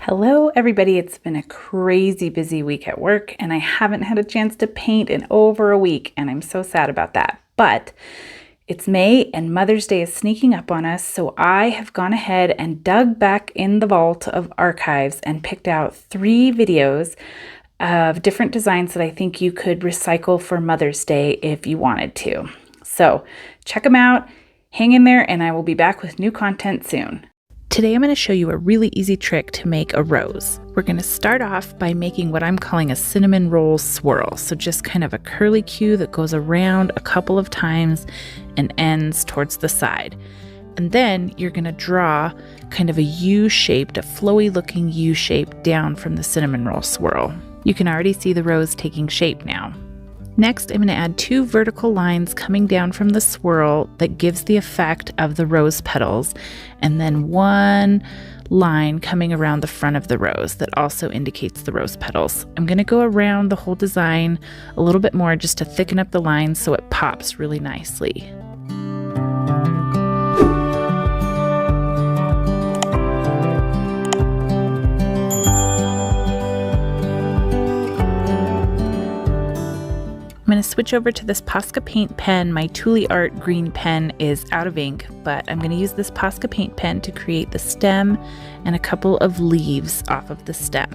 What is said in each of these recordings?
Hello everybody, it's been a crazy busy week at work and I haven't had a chance to paint in over a week and I'm so sad about that. But it's May and Mother's Day is sneaking up on us, so I have gone ahead and dug back in the vault of archives and picked out 3 videos of different designs that I think you could recycle for Mother's Day if you wanted to. So check them out, hang in there, and I will be back with new content soon. Today I'm going to show you a really easy trick to make a rose. We're going to start off by making what I'm calling a cinnamon roll swirl. So just kind of a curly cue that goes around a couple of times and ends towards the side. And then you're going to draw kind of a U-shaped, a flowy looking U-shape down from the cinnamon roll swirl. You can already see the rose taking shape now. Next, I'm going to add 2 vertical lines coming down from the swirl that gives the effect of the rose petals, and then 1 line coming around the front of the rose that also indicates the rose petals. I'm going to go around the whole design a little bit more just to thicken up the lines so it pops really nicely. I'm going to switch over to this Posca paint pen. My Tulips green pen is out of ink, but I'm going to use this Posca paint pen to create the stem and a couple of leaves off of the stem.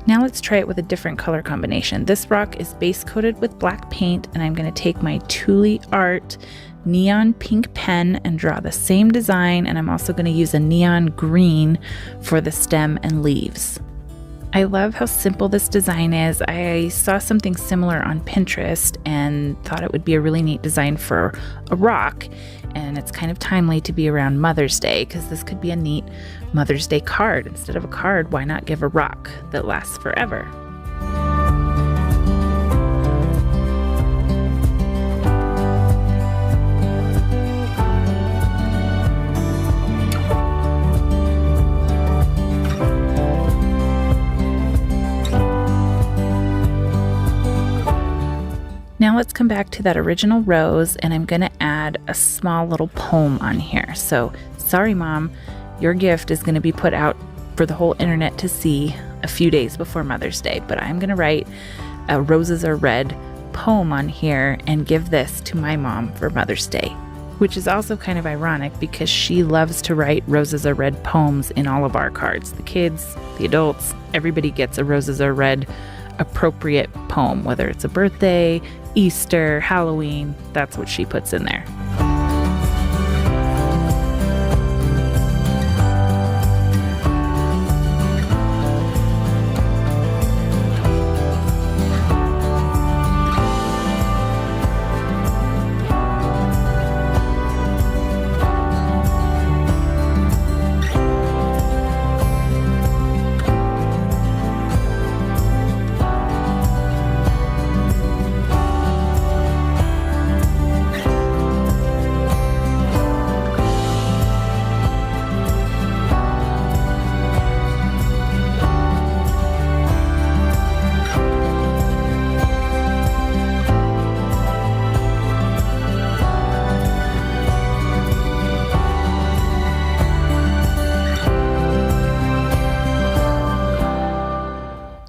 Now let's try it with a different color combination. This rock is base coated with black paint, and I'm going to take my Tulips neon pink pen and draw the same design, and I'm also going to use a neon green for the stem and leaves. I love how simple this design is. I saw something similar on Pinterest and thought it would be a really neat design for a rock, and it's kind of timely to be around Mother's Day because this could be a neat Mother's Day card. Instead of a card, why not give a rock that lasts forever? Now let's come back to that original rose, and I'm going to add a small little poem on here. So, sorry Mom, your gift is going to be put out for the whole internet to see a few days before Mother's Day, but I'm going to write a Roses Are Red poem on here and give this to my mom for Mother's Day, which is also kind of ironic because she loves to write Roses Are Red poems in all of our cards. The kids, the adults, everybody gets a Roses Are Red appropriate poem, whether it's a birthday, Easter, Halloween, that's what she puts in there.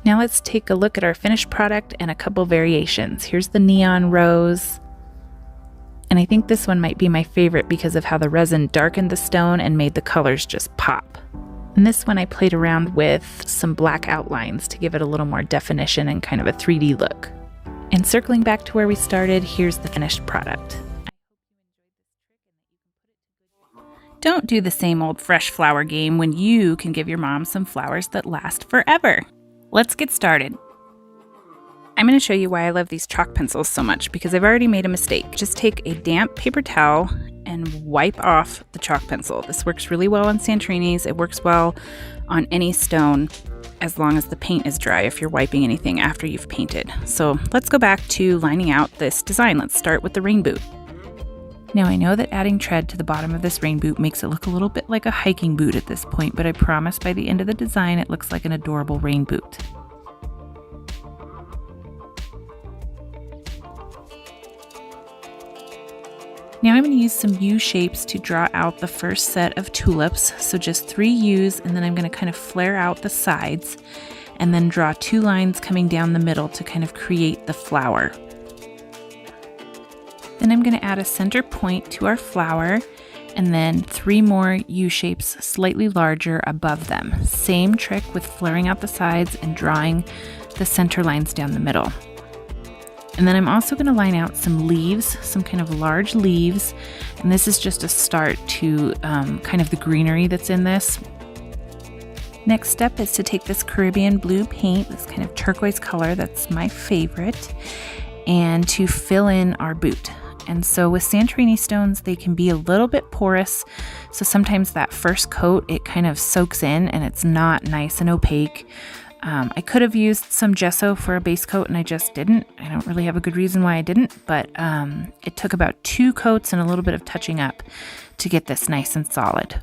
Now let's take a look at our finished product and a couple variations. Here's the neon rose, and I think this one might be my favorite because of how the resin darkened the stone and made the colors just pop. And this one I played around with some black outlines to give it a little more definition and kind of a 3D look. And circling back to where we started, here's the finished product. Don't do the same old fresh flower game when you can give your mom some flowers that last forever. Let's get started. I'm going to show you why I love these chalk pencils so much because I've already made a mistake. Just take a damp paper towel and wipe off the chalk pencil. This works really well on Santorini's. It works well on any stone as long as the paint is dry if you're wiping anything after you've painted. So let's go back to lining out this design. Let's start with the rain boot. Now I know that adding tread to the bottom of this rain boot makes it look a little bit like a hiking boot at this point, but I promise by the end of the design it looks like an adorable rain boot. Now I'm going to use some U shapes to draw out the first set of tulips. So just 3 U's, and then I'm going to kind of flare out the sides and then draw 2 lines coming down the middle to kind of create the flower. Then I'm going to add a center point to our flower and then 3 more U shapes slightly larger above them. Same trick with flaring out the sides and drawing the center lines down the middle. And then I'm also going to line out some leaves, some kind of large leaves, and this is just a start to kind of the greenery that's in this. Next step is to take this Caribbean blue paint, this kind of turquoise color that's my favorite, and to fill in our boot. And so with Santorini stones, they can be a little bit porous, so sometimes that first coat, it kind of soaks in and it's not nice and opaque. I could have used some gesso for a base coat and I just didn't. I don't really have a good reason why I didn't, but it took about 2 coats and a little bit of touching up to get this nice and solid.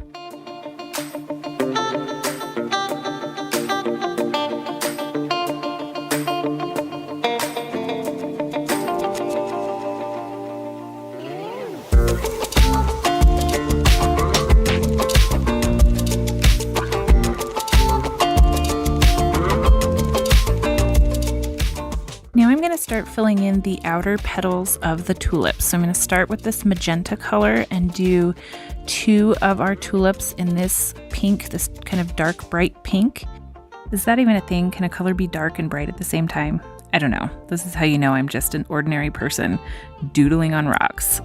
Now I'm going to start filling in the outer petals of the tulips. So I'm going to start with this magenta color and do 2 of our tulips in this pink, this kind of dark bright pink. Is that even a thing? Can a color be dark and bright at the same time? I don't know. This is how you know I'm just an ordinary person doodling on rocks.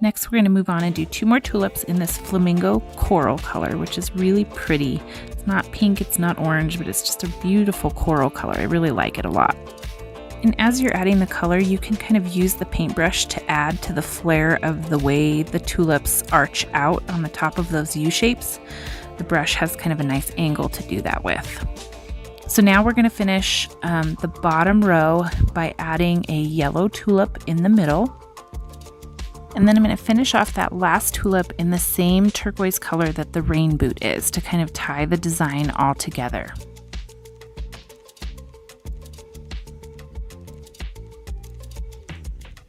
Next, we're going to move on and do 2 more tulips in this flamingo coral color, which is really pretty. It's not pink, it's not orange, but it's just a beautiful coral color. I really like it a lot. And as you're adding the color, you can kind of use the paintbrush to add to the flare of the way the tulips arch out on the top of those U shapes. The brush has kind of a nice angle to do that with. So now we're going to finish the bottom row by adding a yellow tulip in the middle. And then I'm going to finish off that last tulip in the same turquoise color that the rain boot is to kind of tie the design all together.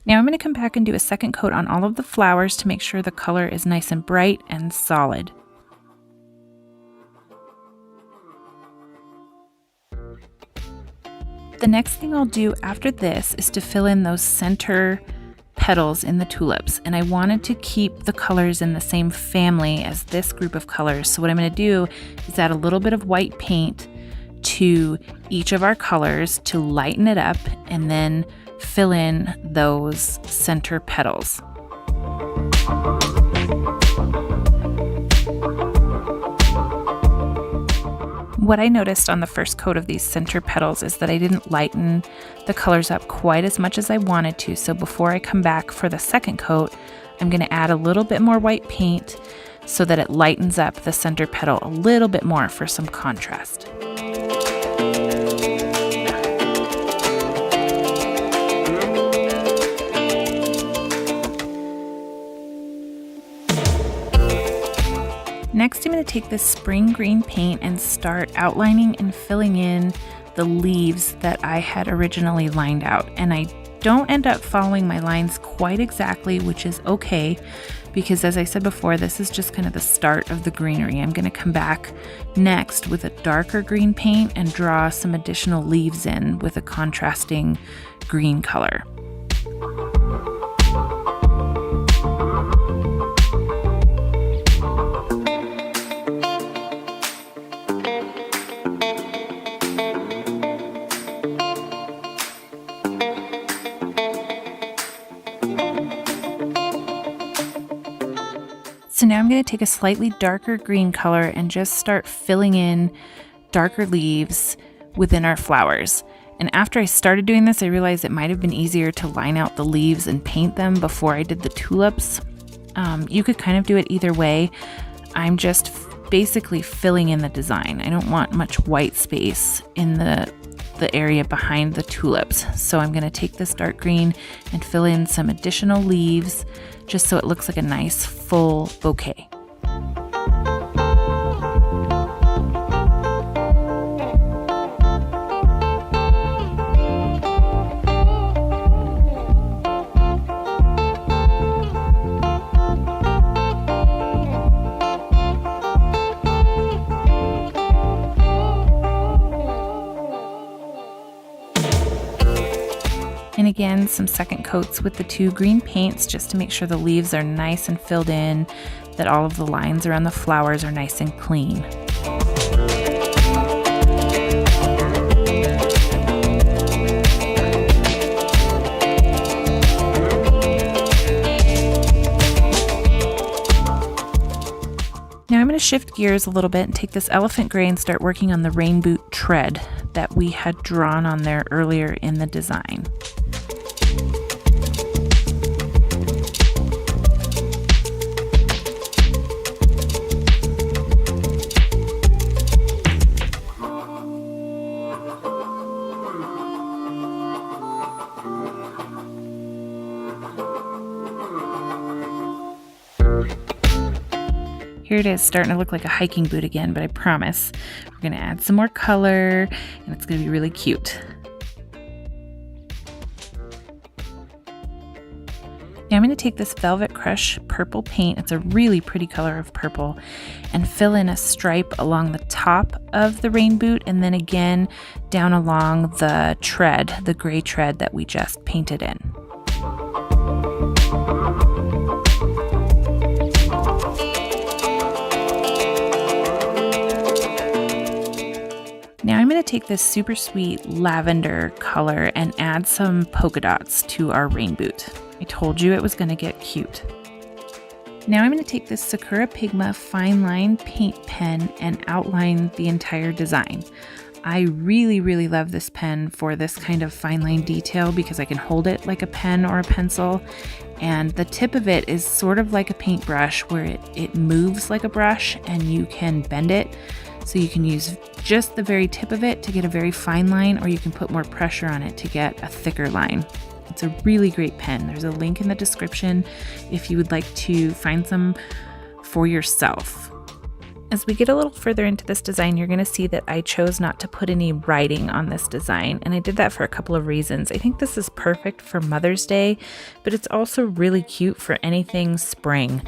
Now I'm going to come back and do a second coat on all of the flowers to make sure the color is nice and bright and solid. The next thing I'll do after this is to fill in those center petals in the tulips, and I wanted to keep the colors in the same family as this group of colors. So what I'm going to do is add a little bit of white paint to each of our colors to lighten it up and then fill in those center petals. What I noticed on the first coat of these center petals is that I didn't lighten the colors up quite as much as I wanted to. So before I come back for the second coat, I'm going to add a little bit more white paint so that it lightens up the center petal a little bit more for some contrast. Next, I'm going to take this spring green paint and start outlining and filling in the leaves that I had originally lined out. And I don't end up following my lines quite exactly, which is okay, because as I said before, this is just kind of the start of the greenery. I'm going to come back next with a darker green paint and draw some additional leaves in with a contrasting green color. So now I'm going to take a slightly darker green color and just start filling in darker leaves within our flowers. And after I started doing this, I realized it might have been easier to line out the leaves and paint them before I did the tulips. You could kind of do it either way. I'm just basically filling in the design. I don't want much white space in the area behind the tulips. So I'm going to take this dark green and fill in some additional leaves just so it looks like a nice full bouquet. in some second coats with the 2 green paints just to make sure the leaves are nice and filled in, that all of the lines around the flowers are nice and clean. Now I'm going to shift gears a little bit and take this elephant gray and start working on the rain boot tread that we had drawn on there earlier in the design. Here it is, starting to look like a hiking boot again, but I promise we're going to add some more color and it's going to be really cute. Now I'm going to take this Velvet Crush purple paint, it's a really pretty color of purple, and fill in a stripe along the top of the rain boot and then again down along the tread, the gray tread that we just painted in. Now I'm going to take this super sweet lavender color and add some polka dots to our rain boot. I told you it was going to get cute. Now I'm going to take this Sakura Pigma fine line paint pen and outline the entire design. I really love this pen for this kind of fine line detail because I can hold it like a pen or a pencil, and the tip of it is sort of like a paintbrush where it moves like a brush and you can bend it. So you can use just the very tip of it to get a very fine line, or you can put more pressure on it to get a thicker line. It's a really great pen. There's a link in the description if you would like to find some for yourself. As we get a little further into this design, you're going to see that I chose not to put any writing on this design, and I did that for a couple of reasons. I think this is perfect for Mother's Day, but it's also really cute for anything spring.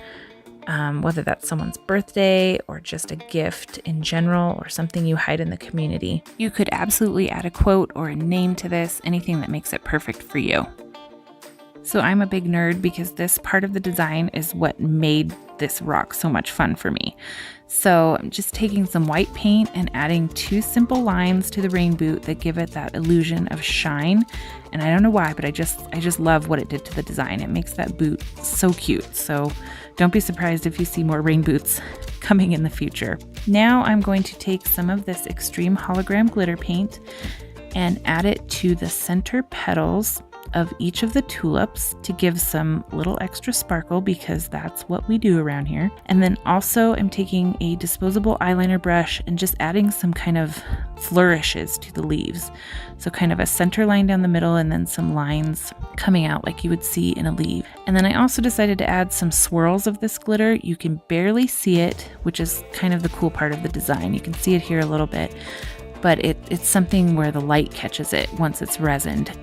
Whether that's someone's birthday or just a gift in general or something you hide in the community. You could absolutely add a quote or a name to this, anything that makes it perfect for you. So I'm a big nerd because this part of the design is what made this rock so much fun for me. So I'm just taking some white paint and adding 2 simple lines to the rain boot that give it that illusion of shine. And I don't know why, but I just love what it did to the design. It makes that boot so cute. So don't be surprised if you see more rain boots coming in the future. Now I'm going to take some of this extreme hologram glitter paint and add it to the center petals of each of the tulips to give some little extra sparkle, because that's what we do around here. And then also I'm taking a disposable eyeliner brush and just adding some kind of flourishes to the leaves. So kind of a center line down the middle and then some lines coming out like you would see in a leaf. And then I also decided to add some swirls of this glitter. You can barely see it, which is kind of the cool part of the design. You can see it here a little bit, but it's something where the light catches it once it's resined.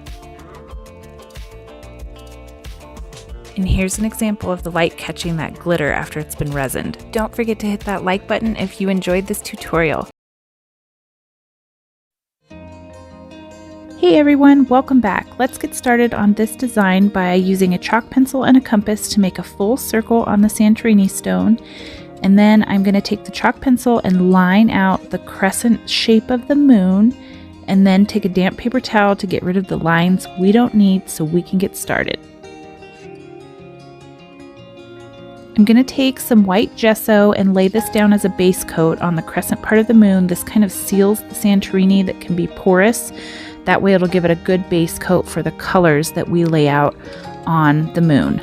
And here's an example of the light catching that glitter after it's been resined. Don't forget to hit that like button if you enjoyed this tutorial. Hey everyone, welcome back. Let's get started on this design by using a chalk pencil and a compass to make a full circle on the Santorini stone. And then I'm going to take the chalk pencil and line out the crescent shape of the moon, and then take a damp paper towel to get rid of the lines we don't need so we can get started. I'm going to take some white gesso and lay this down as a base coat on the crescent part of the moon. This kind of seals the Santorini that can be porous. That way it'll give it a good base coat for the colors that we lay out on the moon.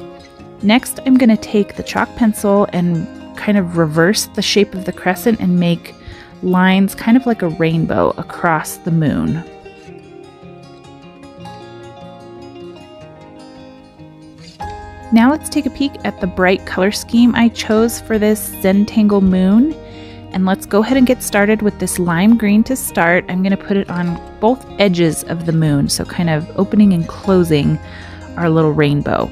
Next, I'm going to take the chalk pencil and kind of reverse the shape of the crescent and make lines kind of like a rainbow across the moon. Now let's take a peek at the bright color scheme I chose for this Zentangle moon. And let's go ahead and get started with this lime green to start. I'm going to put it on both edges of the moon, so kind of opening and closing our little rainbow.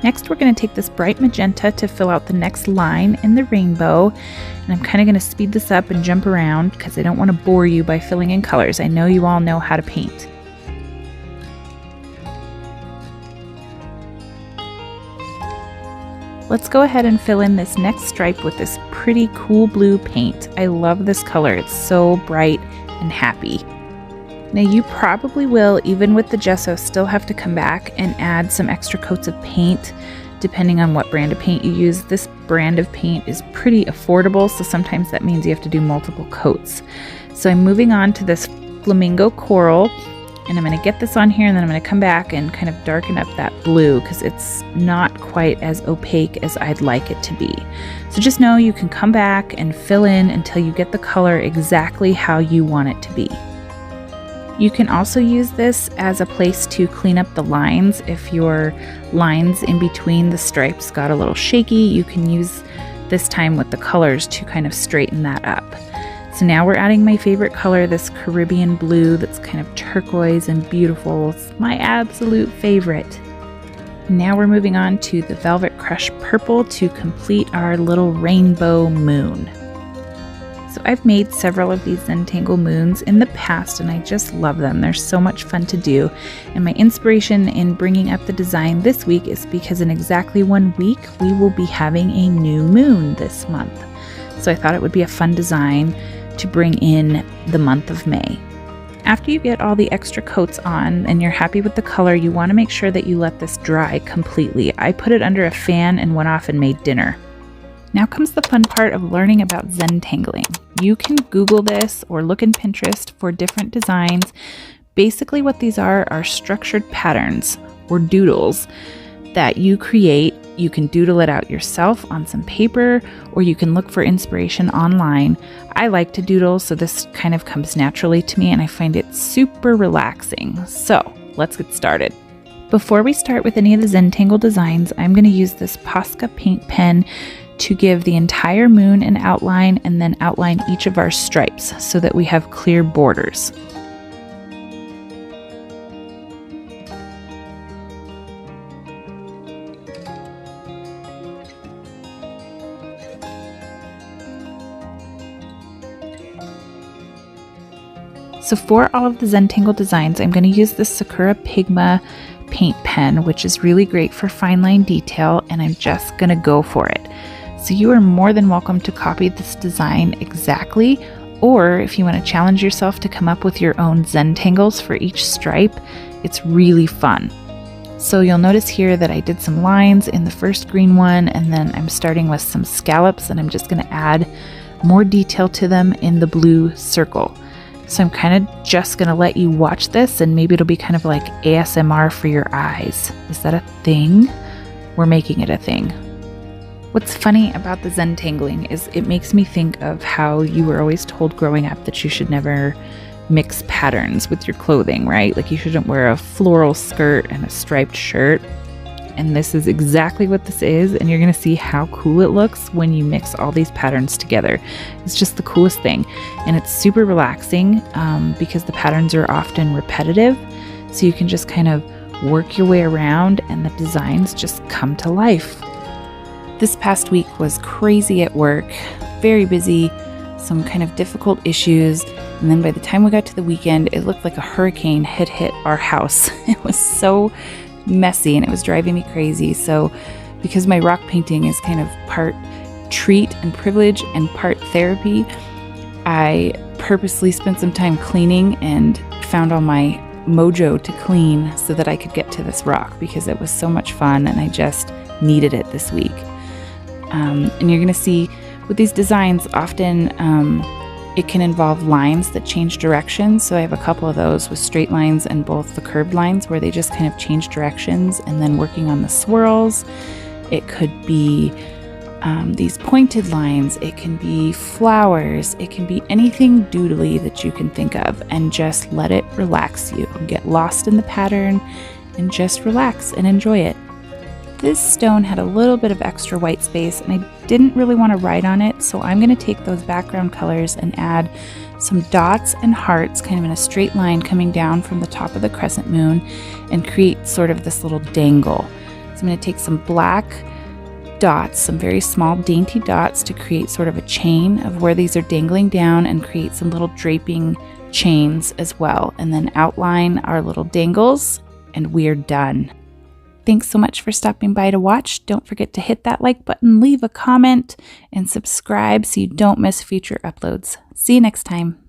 Next, we're going to take this bright magenta to fill out the next line in the rainbow. And I'm kind of going to speed this up and jump around because I don't want to bore you by filling in colors. I know you all know how to paint. Let's go ahead and fill in this next stripe with this pretty cool blue paint. I love this color. It's so bright and happy. Now you probably will, even with the gesso, still have to come back and add some extra coats of paint depending on what brand of paint you use. This brand of paint is pretty affordable, so sometimes that means you have to do multiple coats. So I'm moving on to this flamingo coral, and I'm going to get this on here, and then I'm going to come back and kind of darken up that blue because it's not quite as opaque as I'd like it to be. So just know you can come back and fill in until you get the color exactly how you want it to be. You can also use this as a place to clean up the lines. If your lines in between the stripes got a little shaky, you can use this time with the colors to kind of straighten that up. So now we're adding my favorite color, this Caribbean blue that's kind of turquoise and beautiful. It's my absolute favorite. Now we're moving on to the Velvet Crush purple to complete our little rainbow moon. So I've made several of these Zentangle moons in the past and I just love them. They're so much fun to do. And my inspiration in bringing up the design this week is because in exactly 1 week, we will be having a new moon this month. So I thought it would be a fun design to bring in the month of May. After you get all the extra coats on and you're happy with the color, you want to make sure that you let this dry completely. I put it under a fan and went off and made dinner. Now comes the fun part of learning about Zentangling. You can Google this or look in Pinterest for different designs. Basically what these are structured patterns or doodles that you create. You can doodle it out yourself on some paper, or you can look for inspiration online. I like to doodle, so this kind of comes naturally to me and I find it super relaxing. So let's get started. Before we start with any of the Zentangle designs, I'm going to use this Posca paint pen to give the entire moon an outline and then outline each of our stripes so that we have clear borders. So for all of the Zentangle designs, I'm going to use this Sakura Pigma paint pen, which is really great for fine line detail, and I'm just going to go for it. So you are more than welcome to copy this design exactly, or if you want to challenge yourself to come up with your own Zentangles for each stripe, it's really fun. So you'll notice here that I did some lines in the first green one, and then I'm starting with some scallops, and I'm just going to add more detail to them in the blue circle. So I'm kind of just going to let you watch this, and maybe it'll be kind of like ASMR for your eyes. Is that a thing? We're making it a thing. What's funny about the Zentangling is it makes me think of how you were always told growing up that you should never mix patterns with your clothing, right? Like you shouldn't wear a floral skirt and a striped shirt. And this is exactly what this is, and you're going to see how cool it looks when you mix all these patterns together. It's just the coolest thing, and it's super relaxing because the patterns are often repetitive, so you can just kind of work your way around and the designs just come to life. This past week was crazy at work, very busy, some kind of difficult issues, and then by the time we got to the weekend, it looked like a hurricane had hit our house. It was so messy and it was driving me crazy. So because my rock painting is kind of part treat and privilege and part therapy, I purposely spent some time cleaning and found all my mojo to clean so that I could get to this rock because it was so much fun and I just needed it this week. And you're going to see with these designs often it can involve lines that change directions. So I have a couple of those with straight lines and both the curved lines where they just kind of change directions, and then working on the swirls. It could be these pointed lines, it can be flowers, it can be anything doodly that you can think of, and just let it relax you. Get lost in the pattern and just relax and enjoy it. This stone had a little bit of extra white space and I didn't really want to write on it, so I'm going to take those background colors and add some dots and hearts kind of in a straight line coming down from the top of the crescent moon and create sort of this little dangle. So I'm going to take some black dots, some very small dainty dots, to create sort of a chain of where these are dangling down and create some little draping chains as well, and then outline our little dangles, and we're done. Thanks so much for stopping by to watch. Don't forget to hit that like button, leave a comment, and subscribe so you don't miss future uploads. See you next time.